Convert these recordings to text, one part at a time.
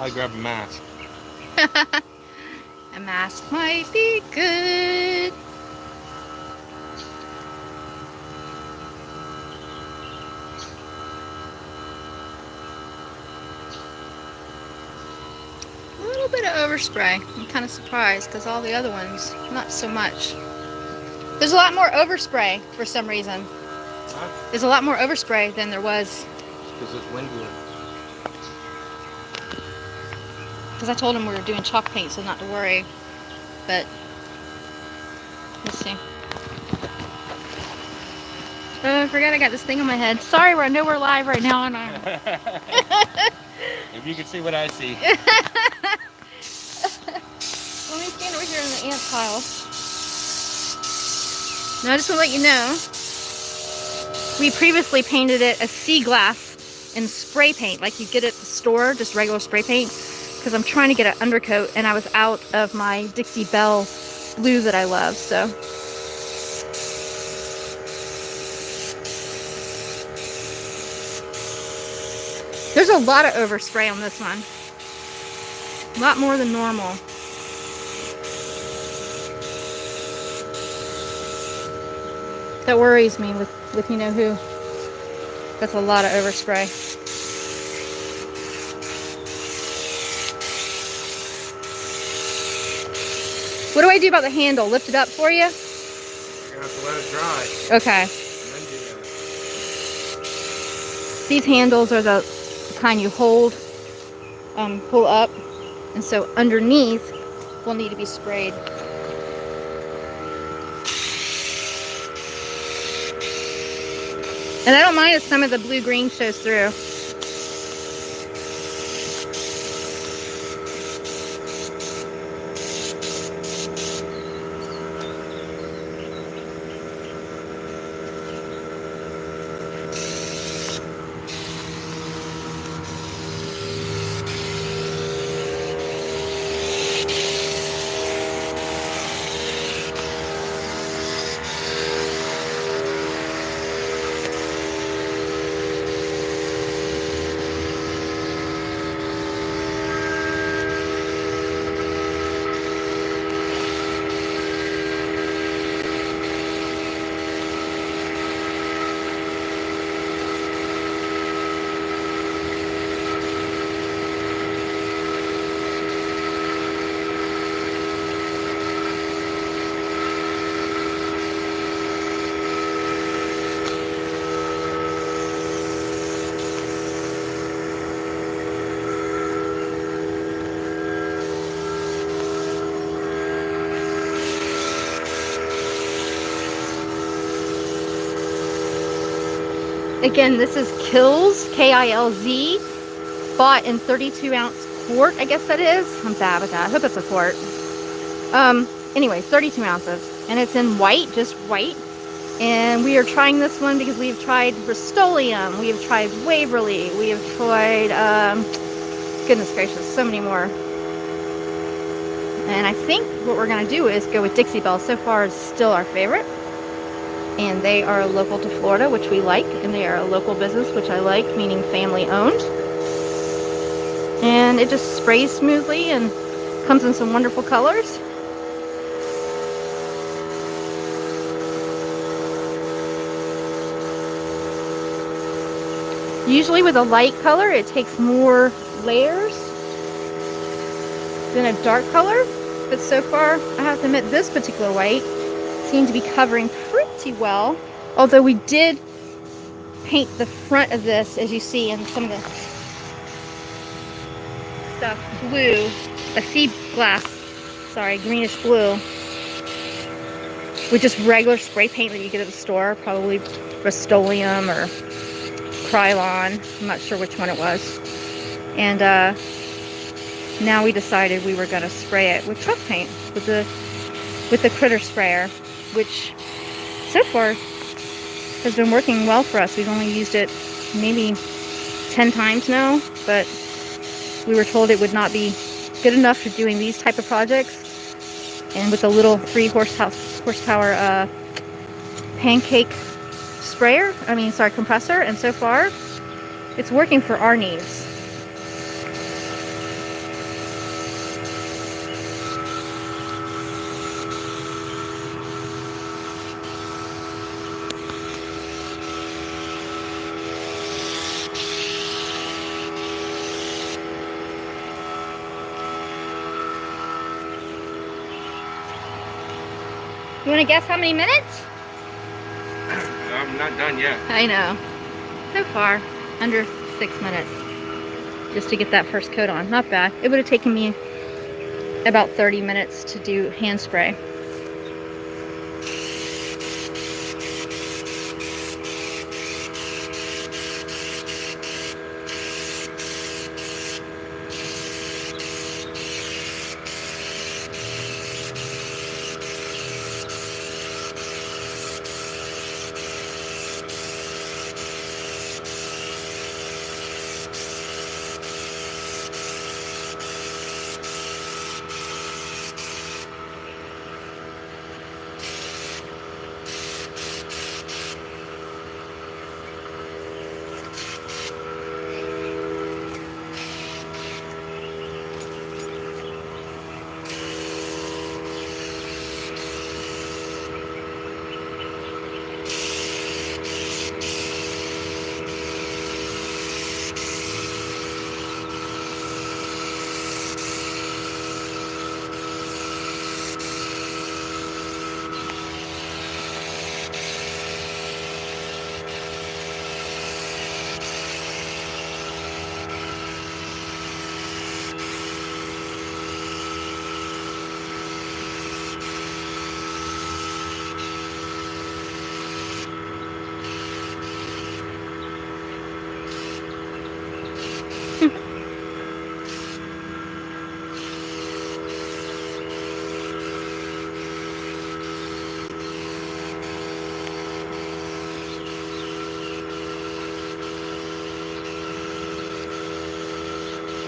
Probably grab a mask. A mask might be good. A little bit of overspray. I'm kind of surprised because all the other ones, not so much. There's a lot more overspray for some reason. Huh? There's a lot more overspray than there was. Because it's windier. Because I told him we were doing chalk paint, so not to worry. But let's see. Oh, I forgot I got this thing on my head. Sorry, I know we're live right now, and If you could see what I see. Let me stand over here in the ant pile. Now I just want to let you know, we previously painted it a sea glass in spray paint, like you get at the store, just regular spray paint, because I'm trying to get an undercoat, and I was out of my Dixie Belle blue that I love, so. There's a lot of overspray on this one. A lot more than normal. That worries me with you know who. That's a lot of overspray. What do I do about the handle? Lift it up for you? You're gonna have to let it dry. Okay. And then do that. These handles are the kind you hold, pull up, and so underneath will need to be sprayed. And I don't mind if some of the blue-green shows through. Again, this is Kilz, K-I-L-Z, bought in 32-ounce quart, I guess that is. I'm bad with that. I hope it's a quart. Anyway, 32 ounces. And it's in white, just white. And we are trying this one because we've tried Rust-Oleum, we have tried Waverly, we have tried, goodness gracious, so many more. And I think what we're going to do is go with Dixie Belle. So far, it's still our favorite. And they are local to Florida, which we like, and they are a local business, which I like, meaning family owned. And it just sprays smoothly and comes in some wonderful colors. Usually with a light color, it takes more layers than a dark color, but so far, I have to admit, this particular white seemed to be covering pretty well, although we did paint the front of this, as you see in some of the stuff, blue, a sea glass, sorry, greenish blue, with just regular spray paint that you get at the store, probably Rust-Oleum or Krylon, I'm not sure which one it was. And now we decided we were going to spray it with chalk paint, with the critter sprayer, which so far has been working well for us. We've only used it maybe 10 times now, but we were told it would not be good enough for doing these type of projects. And with the little 3 horsepower pancake sprayer, compressor, and so far it's working for our needs. You want to guess how many minutes? I'm not done yet. I know. So far, under 6 minutes. Just to get that first coat on. Not bad. It would have taken me about 30 minutes to do hand spray.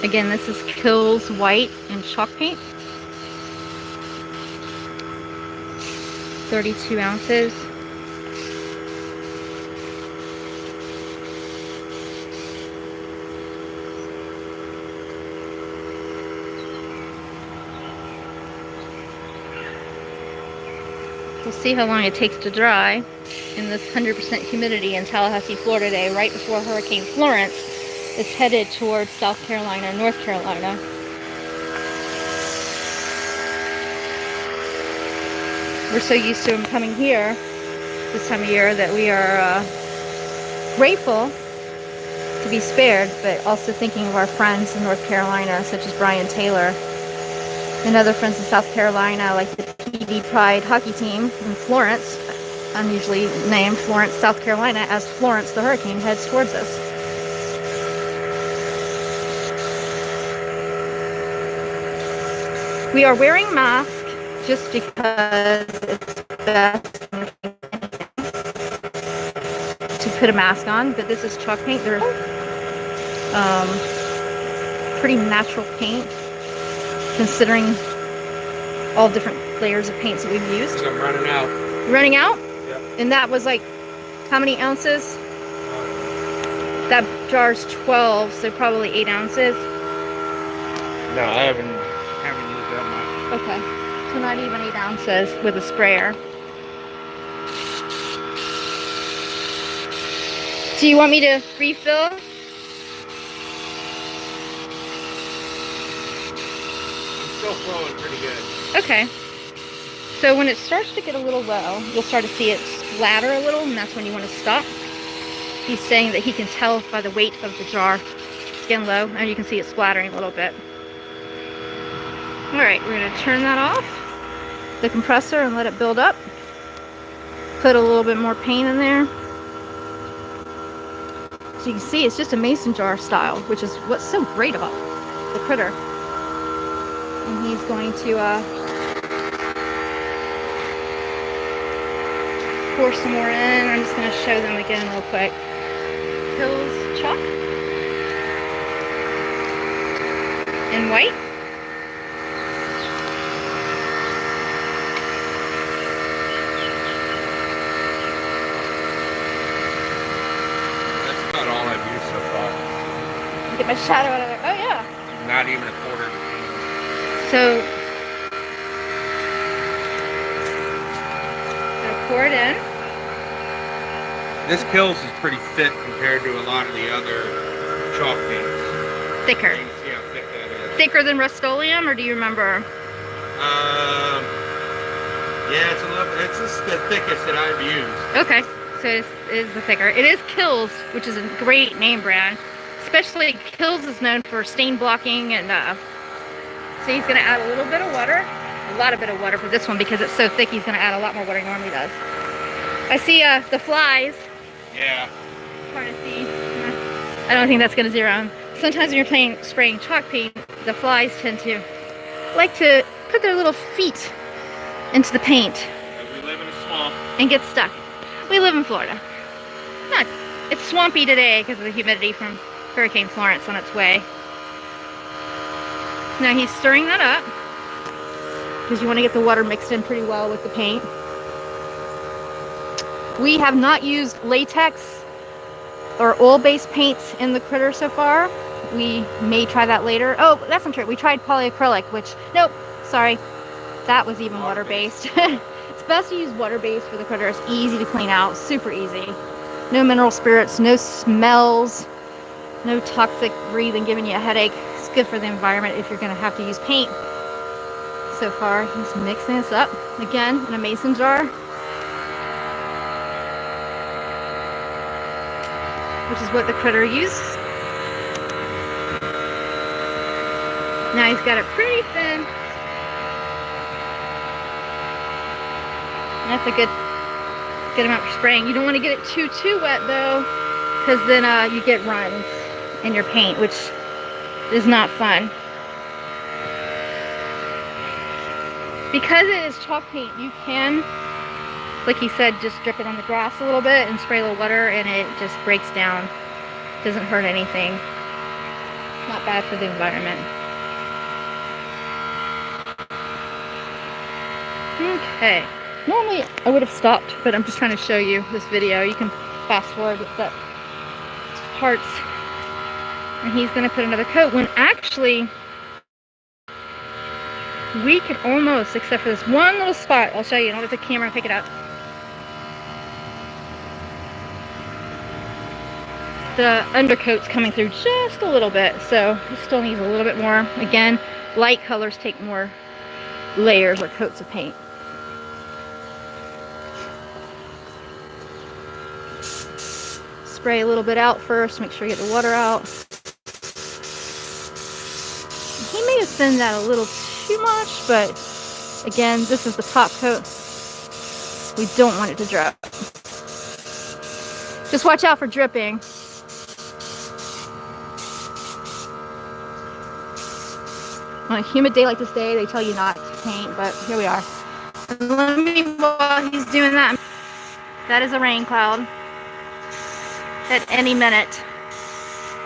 Again, this is Kilz white and chalk paint. 32 ounces. We'll see how long it takes to dry in this 100% humidity in Tallahassee, Florida today, right before Hurricane Florence is headed towards South Carolina, North Carolina. We're so used to them coming here this time of year that we are grateful to be spared, but also thinking of our friends in North Carolina, such as Brian Taylor, and other friends in South Carolina, like the PD Pride hockey team in Florence, unusually named Florence, South Carolina, as Florence the hurricane heads towards us. We are wearing masks just because it's best to put a mask on, but this is chalk paint. They're pretty natural paint, considering all different layers of paints that we've used. I'm running out. You're running out? Yep. And that was like, how many ounces? That jar's 12, so probably 8 ounces. No, I haven't used that much. Okay, so not even 8 ounces with a sprayer. Do you want me to refill? Still flowing pretty good. Okay. So when it starts to get a little low, you'll start to see it splatter a little, and that's when you want to stop. He's saying that he can tell by the weight of the jar. It's getting low, and you can see it splattering a little bit. Alright, we're going to turn that off, the compressor, and let it build up. Put a little bit more paint in there. So you can see it's just a mason jar style, which is what's so great about the Critter. And he's going to pour some more in. I'm just going to show them again real quick. Kilz chalk in white. That's about all I've used so far. Get my shadow out of there. Oh yeah. Not even a quarter. So, gonna pour it in. This Kilz is pretty thick compared to a lot of the other chalk paints. Thicker. You can see how thick that is. Thicker than Rust-Oleum, or do you remember? Yeah, it's just the thickest that I've used. Okay, so it is the thicker. It is Kilz, which is a great name brand. Especially Kilz is known for stain blocking, and so he's gonna add a little bit of water, a lot of bit of water for this one because it's so thick. He's gonna add a lot more water than he normally does. I see the flies. Yeah. Hard to see. I don't think that's gonna zero him. Sometimes when you're spraying chalk paint, the flies tend to like to put their little feet into the paint. We live in a swamp. And get stuck. We live in Florida. Not, it's swampy today because of the humidity from Hurricane Florence on its way. Now he's stirring that up because you want to get the water mixed in pretty well with the paint. We have not used latex or oil-based paints in the critter so far. We may try that later. Oh, that's not true. We tried polyacrylic, which, nope, sorry. That was even water-based. It's best to use water-based for the critter. It's easy to clean out, super easy. No mineral spirits, no smells, no toxic breathing giving you a headache. It's good for the environment if you're gonna have to use paint. So far, he's mixing this up, again, in a mason jar. Which is what the critter uses. Now he's got it pretty thin. That's a good amount for spraying. You don't want to get it too wet though, because then you get runs in your paint, which is not fun. Because it is chalk paint, you can, like he said, just drip it on the grass a little bit and spray a little water and it just breaks down. Doesn't hurt anything. Not bad for the environment. Okay. Normally I would have stopped, but I'm just trying to show you this video. You can fast forward with the parts. And he's going to put another coat when actually we can almost, except for this one little spot, I'll show you. I'll let the camera pick it up. The undercoat's coming through just a little bit, so it still needs a little bit more. Again, light colors take more layers or coats of paint. Spray a little bit out first, make sure you get the water out. He may have thinned that a little too much, but again, this is the top coat. We don't want it to drip. Just watch out for dripping. On a humid day like this day, they tell you not to paint, but here we are. And let me, while he's doing that, that is a rain cloud. At any minute.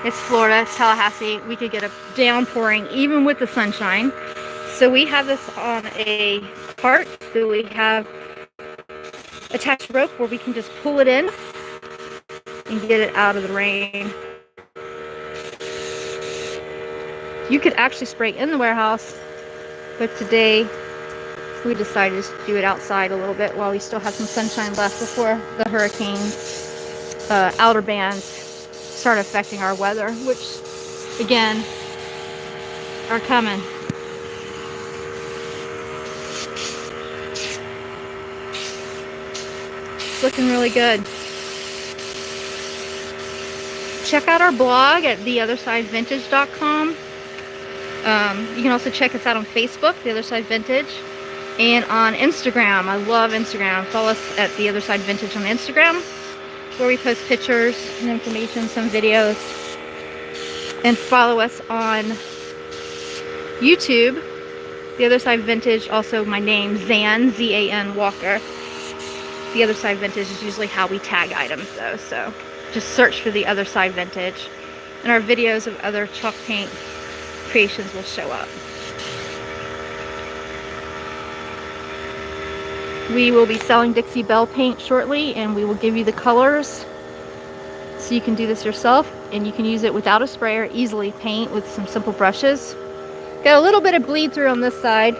It's Florida, it's Tallahassee. We could get a downpouring even with the sunshine. So we have this on a cart. So we have attached rope where we can just pull it in and get it out of the rain. You could actually spray in the warehouse, but today we decided to do it outside a little bit while we still have some sunshine left before the hurricanes. Outer bands start affecting our weather, which again are coming. It's looking really good. Check out our blog at theothersidevintage.com. You can also check us out on Facebook, The Other Side Vintage, and on Instagram. I love Instagram. Follow us at The Other Side Vintage on Instagram, where we post pictures and information, some videos. And follow us on YouTube, The Other Side Vintage, also my name, Zan, Z-A-N Walker. The Other Side Vintage is usually how we tag items though, so just search for The Other Side Vintage. And our videos of other chalk paint creations will show up. We will be selling Dixie Belle paint shortly, and we will give you the colors so you can do this yourself, and you can use it without a sprayer, easily paint with some simple brushes. Got a little bit of bleed through on this side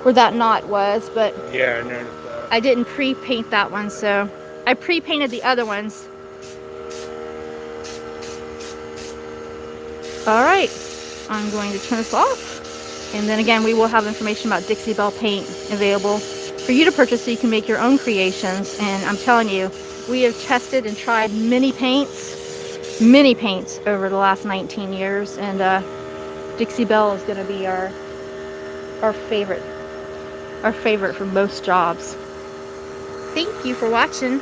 where that knot was, but yeah, I noticed that. I didn't pre-paint that one, so I pre-painted the other ones. All right, I'm going to turn this off, and then again we will have information about Dixie Belle paint available for you to purchase so you can make your own creations. And I'm telling you, we have tested and tried many paints over the last 19 years, and Dixie Belle is going to be our favorite for most jobs. Thank you for watching.